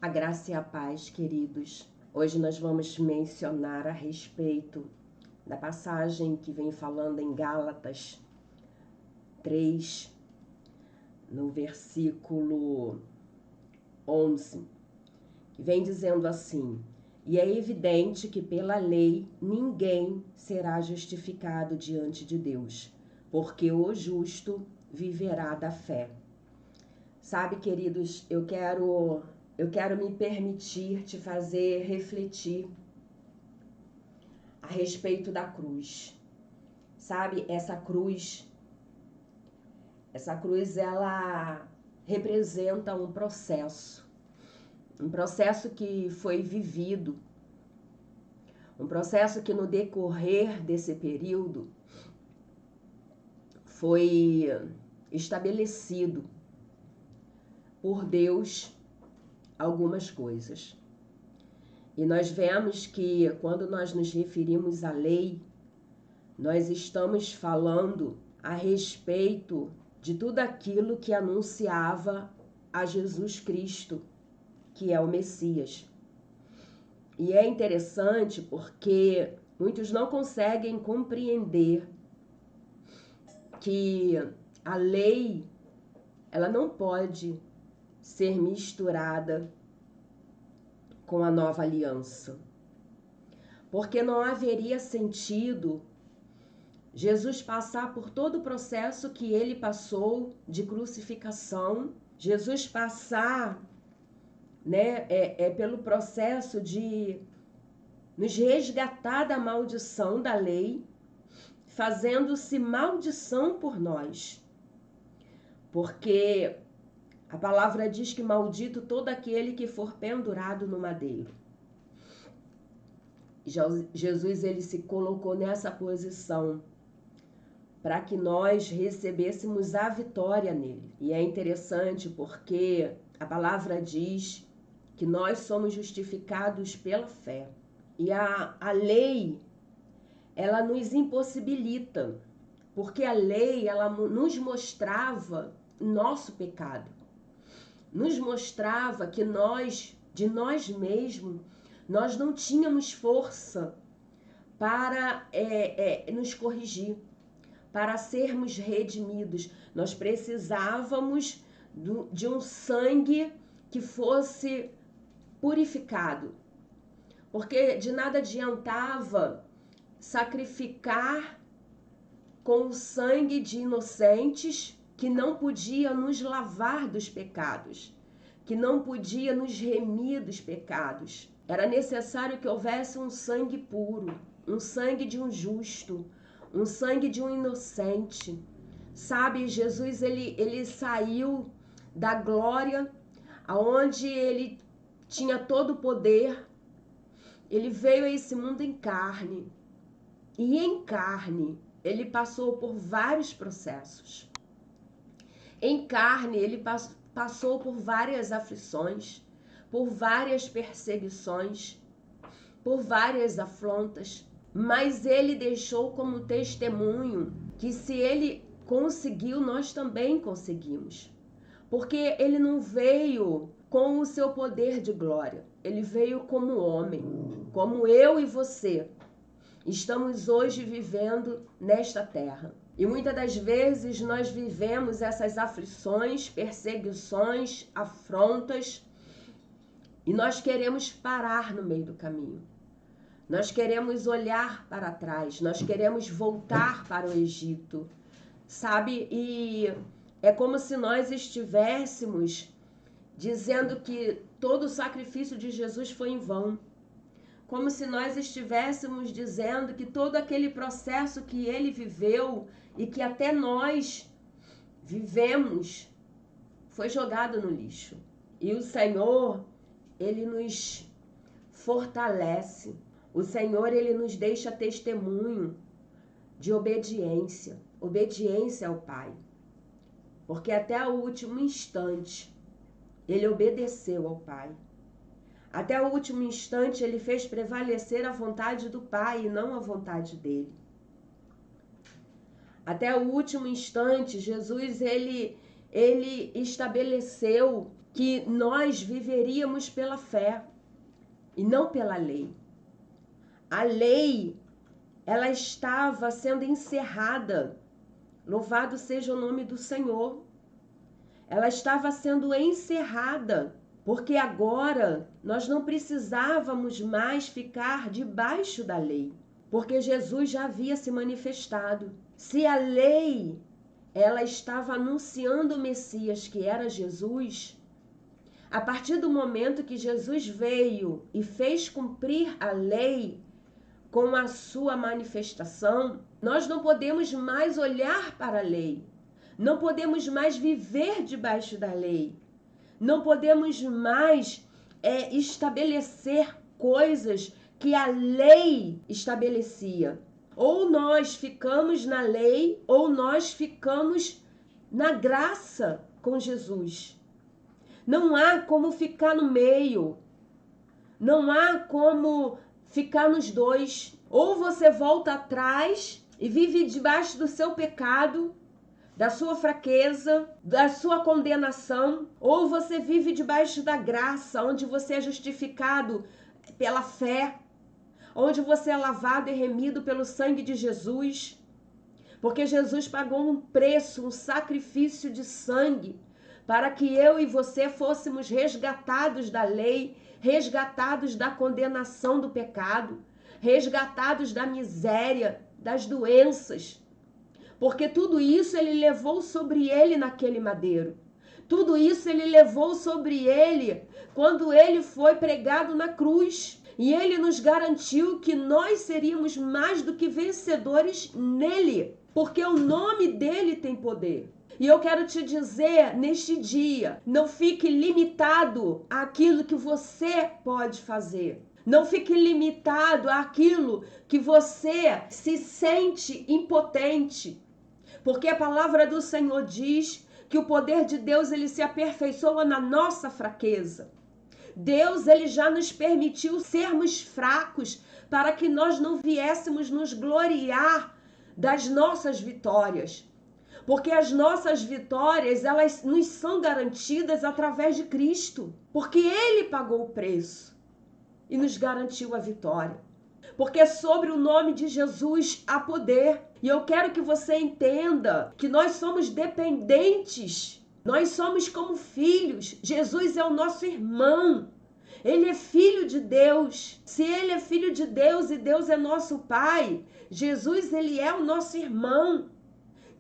A graça e a paz, queridos. Hoje nós vamos mencionar a respeito da passagem que vem falando em Gálatas 3, no versículo 11, que vem dizendo assim: E é evidente que pela lei ninguém será justificado diante de Deus, porque o justo viverá da fé. Sabe, queridos, eu quero me permitir te fazer refletir a respeito da cruz. Sabe, essa cruz ela representa um processo que foi vivido, um processo que no decorrer desse período foi estabelecido por Deus algumas coisas. E nós vemos que quando nós nos referimos à lei, nós estamos falando a respeito de tudo aquilo que anunciava a Jesus Cristo, que é o Messias. E é interessante porque muitos não conseguem compreender que a lei, ela não pode ser misturada com a nova aliança. Porque não haveria sentido Jesus passar por todo o processo que ele passou de crucificação, Jesus passar, pelo processo de nos resgatar da maldição da lei, fazendo-se maldição por nós. Porque a palavra diz que maldito todo aquele que for pendurado no madeiro. Jesus, ele se colocou nessa posição para que nós recebêssemos a vitória nele. E é interessante porque a palavra diz que nós somos justificados pela fé. E a lei, ela nos impossibilita, porque a lei, ela nos mostrava nosso pecado. Nos mostrava que nós, de nós mesmos, nós não tínhamos força para nos corrigir, para sermos redimidos. Nós precisávamos de um sangue que fosse purificado, porque de nada adiantava sacrificar com o sangue de inocentes que não podia nos lavar dos pecados, que não podia nos remir dos pecados. Era necessário que houvesse um sangue puro, um sangue de um justo, um sangue de um inocente. Sabe, Jesus, ele saiu da glória, aonde ele tinha todo o poder. Ele veio a esse mundo em carne. E em carne, ele passou por vários processos. Em carne, ele passou por várias aflições, por várias perseguições, por várias afrontas. Mas ele deixou como testemunho que se ele conseguiu, nós também conseguimos. Porque ele não veio com o seu poder de glória. Ele veio como homem, como eu e você estamos hoje vivendo nesta terra. E muitas das vezes nós vivemos essas aflições, perseguições, afrontas, e nós queremos parar no meio do caminho. Nós queremos olhar para trás, nós queremos voltar para o Egito, sabe? E é como se nós estivéssemos dizendo que todo o sacrifício de Jesus foi em vão. Como se nós estivéssemos dizendo que todo aquele processo que ele viveu e que até nós vivemos foi jogado no lixo. E o Senhor, ele nos fortalece. O Senhor, ele nos deixa testemunho de obediência. Obediência ao Pai. Porque até o último instante, ele obedeceu ao Pai. Até o último instante, ele fez prevalecer a vontade do Pai e não a vontade dele. Até o último instante, Jesus, ele estabeleceu que nós viveríamos pela fé e não pela lei. A lei, ela estava sendo encerrada. Louvado seja o nome do Senhor. Ela estava sendo encerrada, porque agora nós não precisávamos mais ficar debaixo da lei, porque Jesus já havia se manifestado. Se a lei, ela estava anunciando o Messias, que era Jesus, a partir do momento que Jesus veio e fez cumprir a lei com a sua manifestação, nós não podemos mais olhar para a lei, não podemos mais viver debaixo da lei, não podemos mais estabelecer coisas que a lei estabelecia. Ou nós ficamos na lei, ou nós ficamos na graça com Jesus. Não há como ficar no meio. Não há como ficar nos dois. Ou você volta atrás e vive debaixo do seu pecado, da sua fraqueza, da sua condenação, ou você vive debaixo da graça, onde você é justificado pela fé, onde você é lavado e remido pelo sangue de Jesus, porque Jesus pagou um preço, um sacrifício de sangue, para que eu e você fôssemos resgatados da lei, resgatados da condenação do pecado, resgatados da miséria, das doenças, porque tudo isso ele levou sobre ele naquele madeiro. Tudo isso ele levou sobre ele quando ele foi pregado na cruz. E ele nos garantiu que nós seríamos mais do que vencedores nele, porque o nome dele tem poder. E eu quero te dizer neste dia, não fique limitado àquilo que você pode fazer. Não fique limitado àquilo que você se sente impotente. Porque a palavra do Senhor diz que o poder de Deus ele se aperfeiçoa na nossa fraqueza. Deus ele já nos permitiu sermos fracos para que nós não viéssemos nos gloriar das nossas vitórias. Porque as nossas vitórias, elas nos são garantidas através de Cristo. Porque Ele pagou o preço e nos garantiu a vitória. Porque sobre o nome de Jesus há poder. E eu quero que você entenda que nós somos dependentes. Nós somos como filhos. Jesus é o nosso irmão. Ele é filho de Deus. Se ele é filho de Deus e Deus é nosso Pai, Jesus ele é o nosso irmão,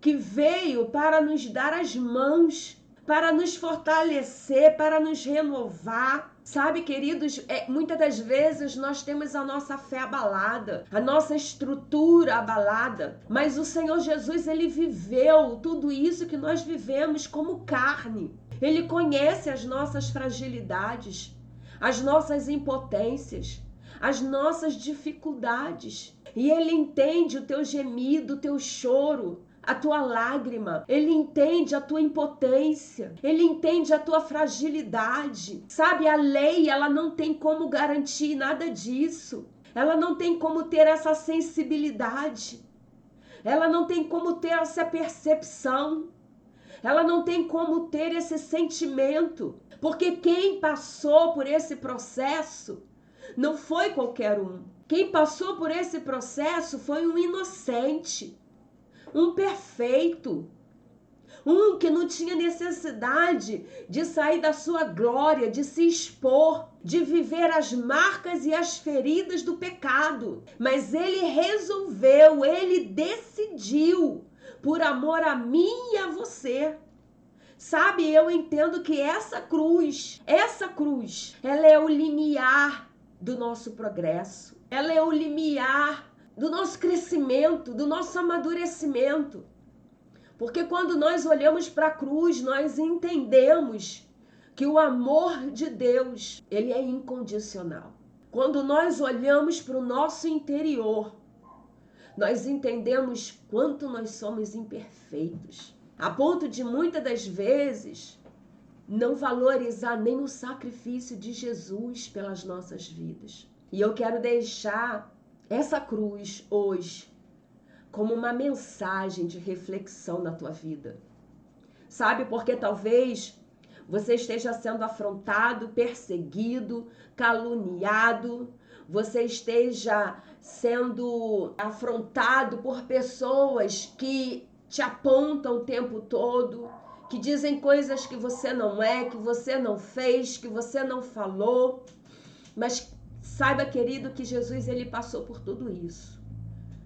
que veio para nos dar as mãos, para nos fortalecer, para nos renovar. Sabe, queridos, muitas das vezes nós temos a nossa fé abalada, a nossa estrutura abalada, mas o Senhor Jesus, ele viveu tudo isso que nós vivemos como carne. Ele conhece as nossas fragilidades, as nossas impotências, as nossas dificuldades. E ele entende o teu gemido, o teu choro, a tua lágrima, ele entende a tua impotência, ele entende a tua fragilidade. Sabe, a lei, ela não tem como garantir nada disso. Ela não tem como ter essa sensibilidade. Ela não tem como ter essa percepção. Ela não tem como ter esse sentimento. Porque quem passou por esse processo não foi qualquer um. Quem passou por esse processo foi um inocente. Um perfeito, um que não tinha necessidade de sair da sua glória, de se expor, de viver as marcas e as feridas do pecado. Mas ele resolveu, ele decidiu, por amor a mim e a você. Sabe, eu entendo que essa cruz, ela é o limiar do nosso progresso. Ela é o limiar do nosso crescimento, do nosso amadurecimento. Porque quando nós olhamos para a cruz, nós entendemos que o amor de Deus, ele é incondicional. Quando nós olhamos para o nosso interior, nós entendemos quanto nós somos imperfeitos, a ponto de muitas das vezes não valorizar nem o sacrifício de Jesus pelas nossas vidas. E eu quero deixar essa cruz hoje como uma mensagem de reflexão na tua vida. Sabe, porque talvez você esteja sendo afrontado, perseguido, caluniado, você esteja sendo afrontado por pessoas que te apontam o tempo todo, que dizem coisas que você não é, que você não fez, que você não falou. Mas saiba, querido, que Jesus, ele passou por tudo isso.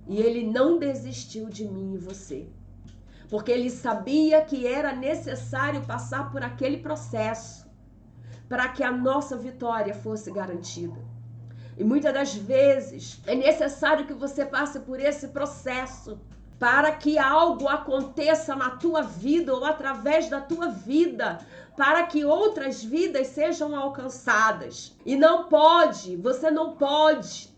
E ele não desistiu de mim e você. Porque ele sabia que era necessário passar por aquele processo para que a nossa vitória fosse garantida. E muitas das vezes é necessário que você passe por esse processo para que algo aconteça na tua vida ou através da tua vida, para que outras vidas sejam alcançadas. E você não pode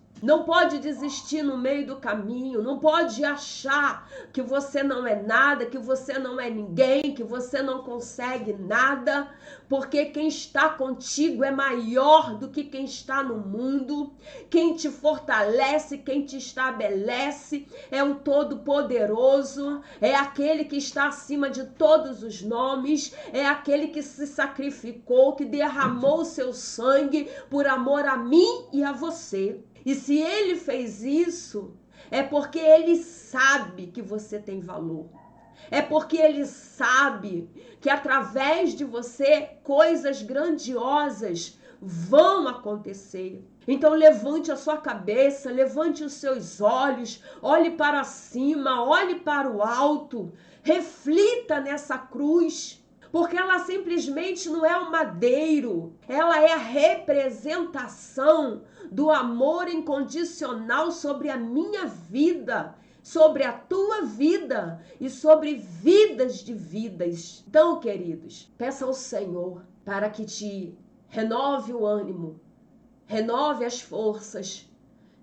desistir no meio do caminho, não pode achar que você não é nada, que você não é ninguém, que você não consegue nada, porque quem está contigo é maior do que quem está no mundo. Quem te fortalece, quem te estabelece é o Todo-Poderoso, é aquele que está acima de todos os nomes, é aquele que se sacrificou, que derramou o seu sangue por amor a mim e a você. E se ele fez isso, é porque ele sabe que você tem valor. É porque ele sabe que através de você coisas grandiosas vão acontecer. Então levante a sua cabeça, levante os seus olhos, olhe para cima, olhe para o alto, reflita nessa cruz. Porque ela simplesmente não é um madeiro, ela é a representação do amor incondicional sobre a minha vida, sobre a tua vida e sobre vidas de vidas. Então, queridos, peça ao Senhor para que te renove o ânimo, renove as forças,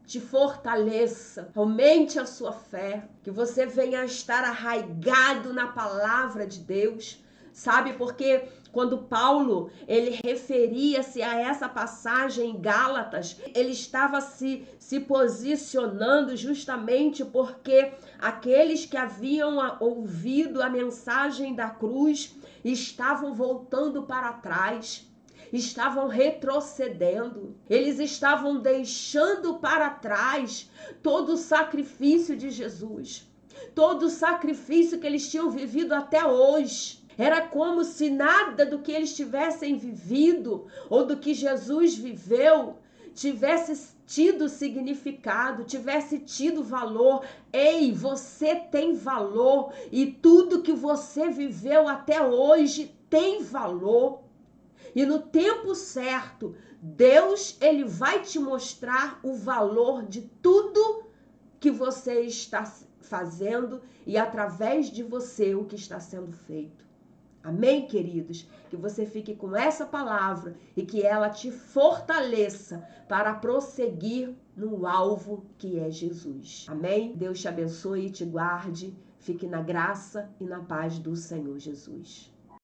te fortaleça, aumente a sua fé, que você venha a estar arraigado na palavra de Deus. Sabe, porque quando Paulo, ele referia-se a essa passagem em Gálatas, ele estava se posicionando justamente porque aqueles que haviam ouvido a mensagem da cruz estavam voltando para trás, estavam retrocedendo, eles estavam deixando para trás todo o sacrifício de Jesus, todo o sacrifício que eles tinham vivido até hoje. Era como se nada do que eles tivessem vivido ou do que Jesus viveu tivesse tido significado, tivesse tido valor. Ei, você tem valor e tudo que você viveu até hoje tem valor. E no tempo certo, Deus, ele vai te mostrar o valor de tudo que você está fazendo e através de você o que está sendo feito. Amém, queridos? Que você fique com essa palavra e que ela te fortaleça para prosseguir no alvo que é Jesus. Amém? Deus te abençoe e te guarde. Fique na graça e na paz do Senhor Jesus.